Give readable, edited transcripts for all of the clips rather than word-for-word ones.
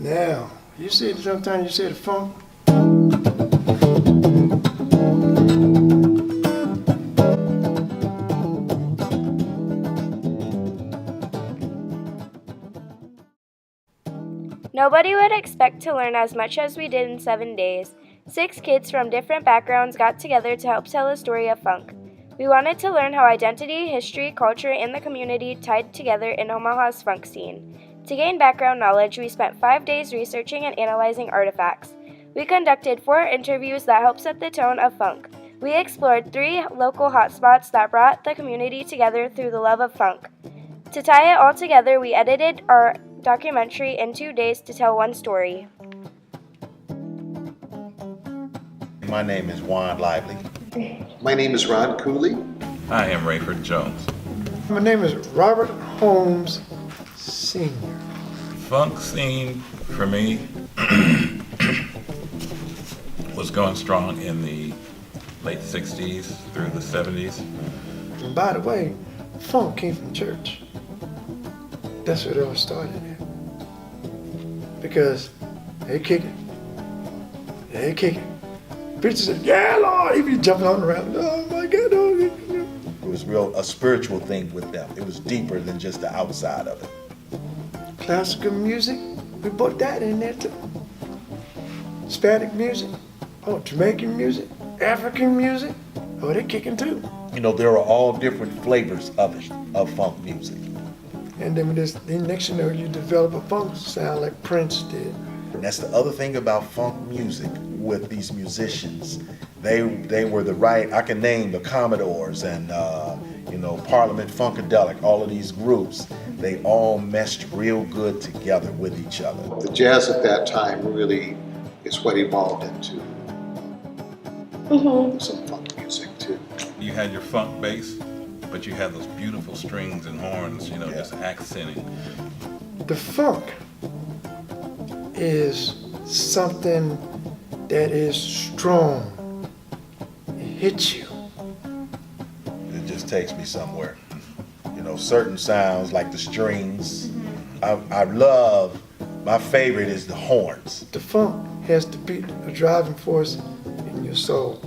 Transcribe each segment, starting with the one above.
Now, you said sometimes you said funk. Nobody would expect to learn as much as we did in 7 days. 6 kids from different backgrounds got together to help tell a story of funk. We wanted to learn how identity, history, culture, and the community tied together in Omaha's funk scene. To gain background knowledge, we spent 5 days researching and analyzing artifacts. We conducted 4 interviews that helped set the tone of funk. We explored 3 local hotspots that brought the community together through the love of funk. To tie it all together, we edited our documentary in 2 days to tell one story. My name is Juan Lively. My name is Ron Cooley. I am Rayford Jones. My name is Robert Holmes Sr. Funk scene for me was going strong in the late 60s through the 70s. And by the way, funk came from church. That's where it all started at. Because they kick it. They kick it. Preacher said, yeah, Lord. He be jumping on around. Oh my God. Oh. It was a spiritual thing with them. It was deeper than just the outside of it. Classical music, we put that in there too. Hispanic music, Jamaican music, African music, they're kicking too. You know, there are all different flavors of it, of funk music. And then then next you know, you develop a funk sound like Prince did. And that's the other thing about funk music with these musicians. They were the right, I can name the Commodores and, Parliament Funkadelic, all of these groups. They all meshed real good together with each other. The jazz at that time really is what evolved into some funk music too. You had your funk bass, but you had those beautiful strings and horns, just accenting. The funk is something that is strong. It hits you. It just takes me somewhere. Certain sounds like the strings. My favorite is the horns. The funk has to be a driving force in your soul.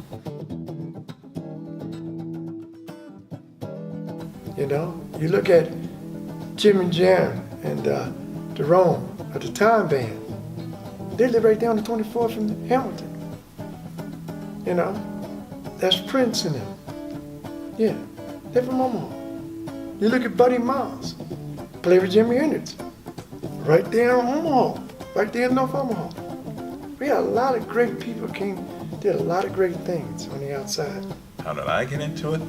You look at Jimmy Jam and Jerome of the Time Band. They live right down the 24th from Hamilton. That's Prince in them. Yeah, they're from Omaha. You look at Buddy Miles, play with Jimi Hendrix, right there in Omaha, right there in North Omaha. We had a lot of great people did a lot of great things on the outside. How did I get into it?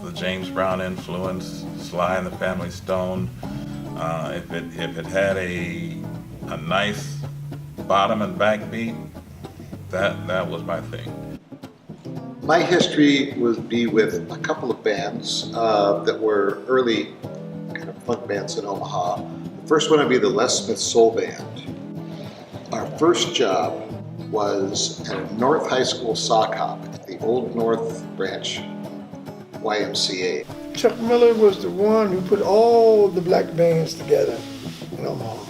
The James Brown influence, Sly and the Family Stone. If it had a nice bottom and back beat, that was my thing. My history would be with a couple of bands that were early kind of funk bands in Omaha. The first one would be the Les Smith Soul Band. Our first job was at a North High School sock hop at the Old North Branch YMCA. Chuck Miller was the one who put all the black bands together in Omaha.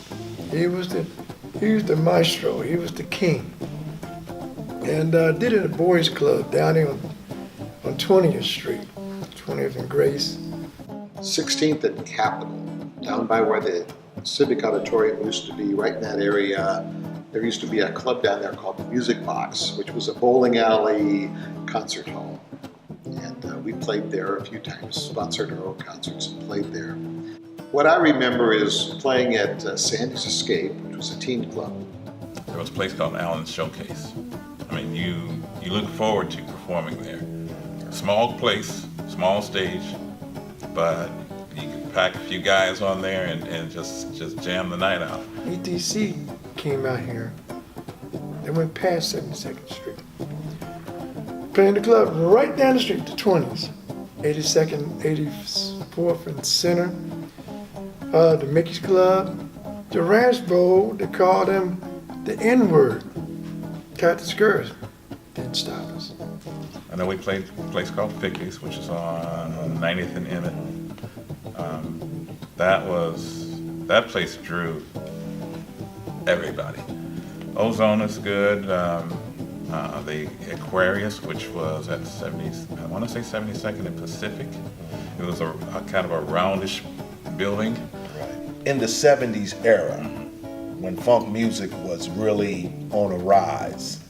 He was the maestro. He was the king. And did it at a boys club down here on 20th Street, 20th and Grace. 16th and Capitol, down by where the Civic Auditorium used to be, right in that area. There used to be a club down there called the Music Box, which was a bowling alley concert hall. And we played there a few times, sponsored our own concerts and played there. What I remember is playing at Sandy's Escape, which was a teen club. There was a place called Allen's Showcase. I mean, you look forward to performing there. Small place, small stage, but you can pack a few guys on there and just jam the night out. ETC came out here. They went past 72nd Street. Playing the club right down the street, the 20s. 82nd, 84th and Center. The Mickey's Club. The Ranch Bowl, they called them the N-word. Cactus Girls didn't stop us. I know we played a place called Fickley's, which is on 90th and Emmett. That place drew everybody. Ozone is good. The Aquarius, which was at 70s, I want to say 72nd and Pacific. It was a kind of a roundish building. In the 70s era, when funk music was really on a rise,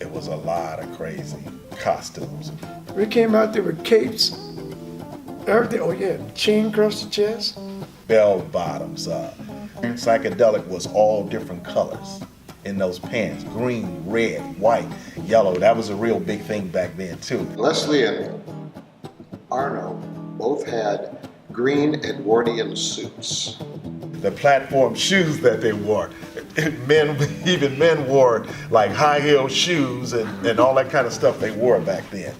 it was a lot of crazy costumes. We came out there with capes, everything. Oh yeah, chain across the chest. Bell bottoms. Psychedelic was all different colors in those pants. Green, red, white, yellow. That was a real big thing back then too. Leslie and Arno both had green Edwardian suits. The platform shoes that they wore. Even men wore like high heel shoes and all that kind of stuff they wore back then.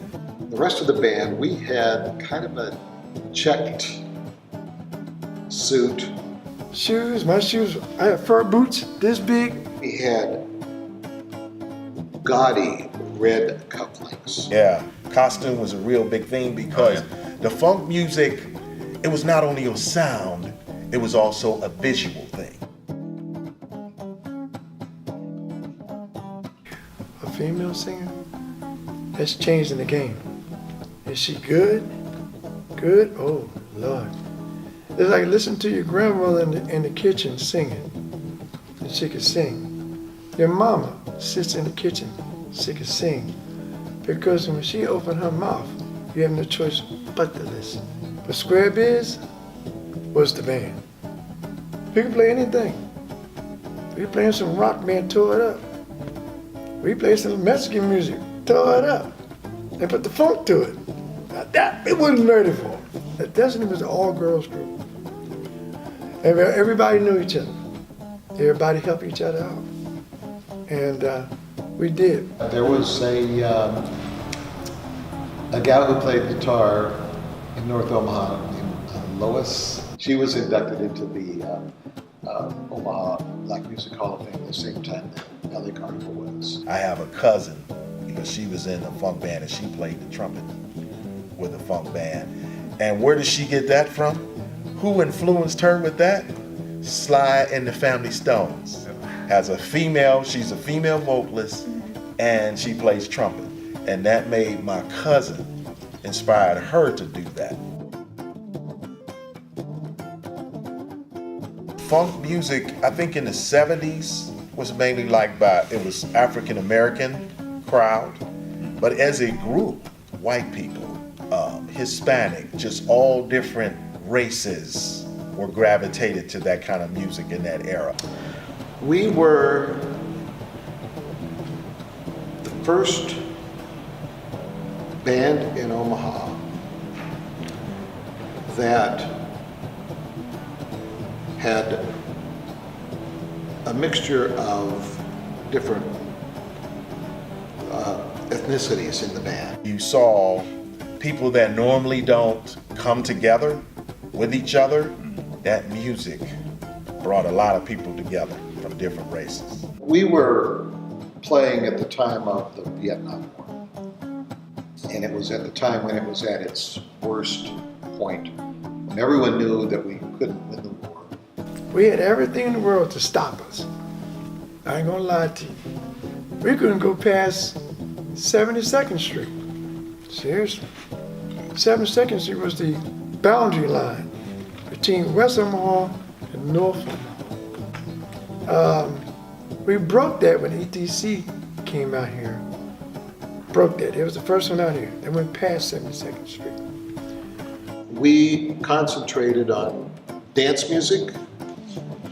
The rest of the band, we had kind of a checked suit. Shoes, my shoes, I had fur boots this big. We had gaudy red cufflinks. Yeah, costume was a real big thing because the funk music, it was not only a sound, it was also a visual thing. A female singer, that's changing the game. Is she good? Good? Oh, Lord. It's like listen to your grandmother in the kitchen singing, and she could sing. Your mama sits in the kitchen, she could sing. Because when she opened her mouth, you have no choice but to listen. But Square Biz was the band. We could play anything. We playing some rock, man, tore it up. We played some Mexican music, tore it up. They put the funk to it. Now that, it wasn't ready for. The Destiny was an all-girls group. And everybody knew each other. Everybody helped each other out. And we did. There was a gal who played guitar in North Omaha named Lois. She was inducted into the Omaha Black Music Hall of Fame at the same time that LA Carnival was. I have a cousin, because she was in a funk band and she played the trumpet with a funk band. And where did she get that from? Who influenced her with that? Sly and the Family Stones. As a female, she's a female vocalist and she plays trumpet. And that made my cousin, inspired her to do that. Funk music, I think in the 70s, was mainly liked by, it was African American crowd. But as a group, white people, Hispanic, just all different races were gravitated to that kind of music in that era. We were the first band in Omaha that had a mixture of different ethnicities in the band. You saw people that normally don't come together with each other. That music brought a lot of people together from different races. We were playing at the time of the Vietnam War, and it was at the time when it was at its worst point, when everyone knew that we couldn't win the war. We had everything in the world to stop us. I ain't gonna lie to you. We couldn't go past 72nd Street. Seriously. 72nd Street was the boundary line between West Omaha and North Omaha. We broke that when ETC came out here. Broke that. It was the first one out here. They went past 72nd Street. We concentrated on dance music,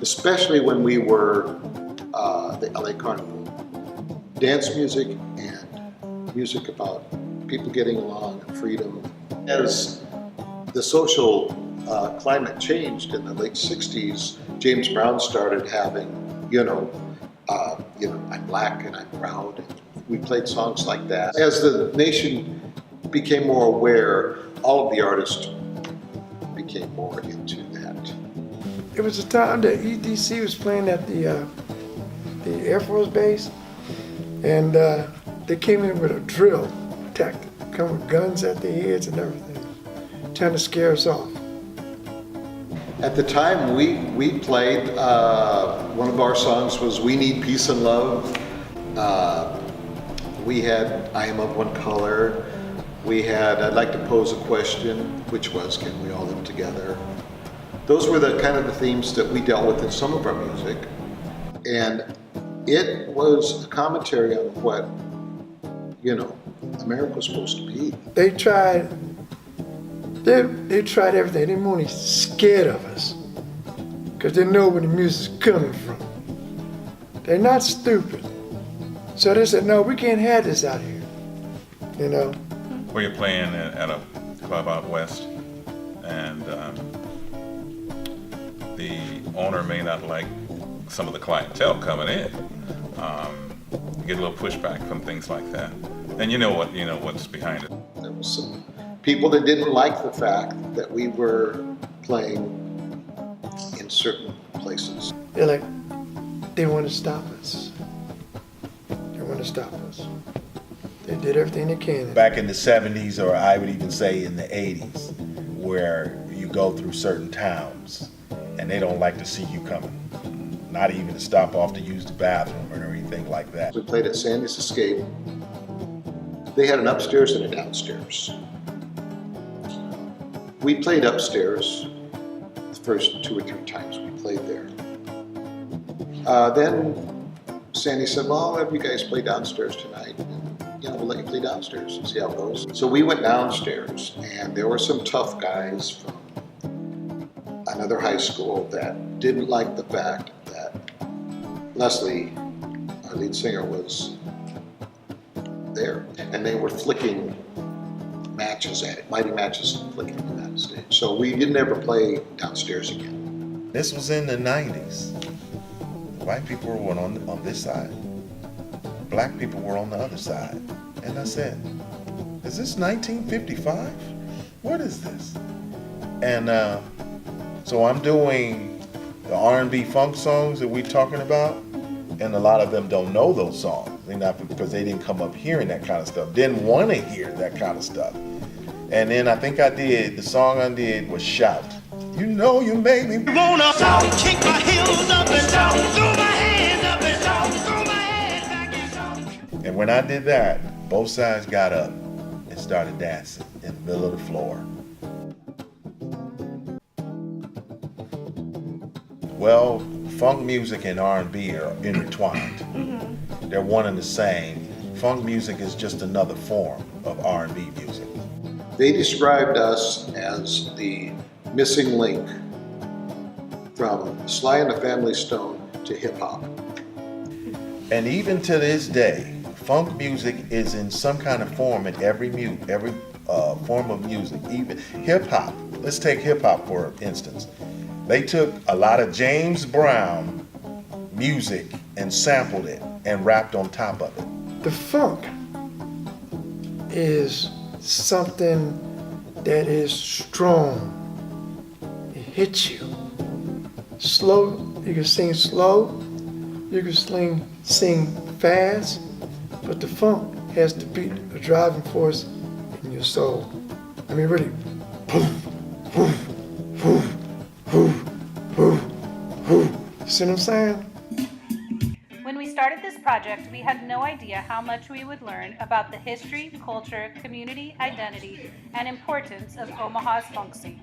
especially when we were the LA Carnival. Dance music and music about people getting along and freedom. As the social climate changed in the late 60s, James Brown started having, I'm black and I'm proud. We played songs like that. As the nation became more aware, all of the artists became more into that. It was the time that EDC was playing at the Air Force Base, and they came in with a drill tactic, come with guns at their heads and everything, trying to scare us off. At the time, we played, one of our songs was We Need Peace and Love. We had I Am of One Color. We had I'd Like to Pose a Question, which was Can We All Live Together? Those were the kind of the themes that we dealt with in some of our music. And it was a commentary on what, America's supposed to be. They tried everything. They didn't want to be scared of us because they know where the music's coming from. They're not stupid. So they said, no, we can't have this out here, Where you're playing at a club out west, and the owner may not like some of the clientele coming in. You get a little pushback from things like that, and you know what's behind it. There was some people that didn't like the fact that we were playing in certain places. They want to stop us. They want to stop us. They did everything they can. Back in the 70s, or I would even say in the 80s, where you go through certain towns and they don't like to see you coming. Not even to stop off to use the bathroom or anything like that. We played at Sandy's Escape. They had an upstairs and a downstairs. We played upstairs the first 2 or 3 times we played there. Then Sandy said, well, I'll have you guys play downstairs tonight. And, we'll let you play downstairs and see how it goes. So we went downstairs, and there were some tough guys from another high school that didn't like the fact that Leslie, our lead singer, was there. And they were flicking matches at it, lighting matches and flicking them at the stage. So we didn't ever play downstairs again. This was in the 90s. White people were on this side. Black people were on the other side. And I said, is this 1955? What is this? And so I'm doing the R&B funk songs that we're talking about, and a lot of them don't know those songs. They're not, because they didn't come up hearing that kind of stuff, didn't want to hear that kind of stuff. And then I think the song I did was Shout. You know you made me wanna shout, kick my heels up and down, throw my hands up and down, throw my head back and down. And when I did that, both sides got up and started dancing in the middle of the floor. Well, funk music and R&B are intertwined. They're one and the same. Funk music is just another form of R&B music. They described us as the missing link from Sly and the Family Stone to hip hop. And even to this day, funk music is in some kind of form in every form of music, even hip hop. Let's take hip hop for instance. They took a lot of James Brown music and sampled it and rapped on top of it. The funk is something that is strong. It hits you. Slow, you can sing slow, you can sing fast, but the funk has to be a driving force in your soul. I mean, really, poof, poof, poof, poof, poof, poof. See what I'm saying? When we started this project, we had no idea how much we would learn about the history, culture, community, identity, and importance of Omaha's funk scene.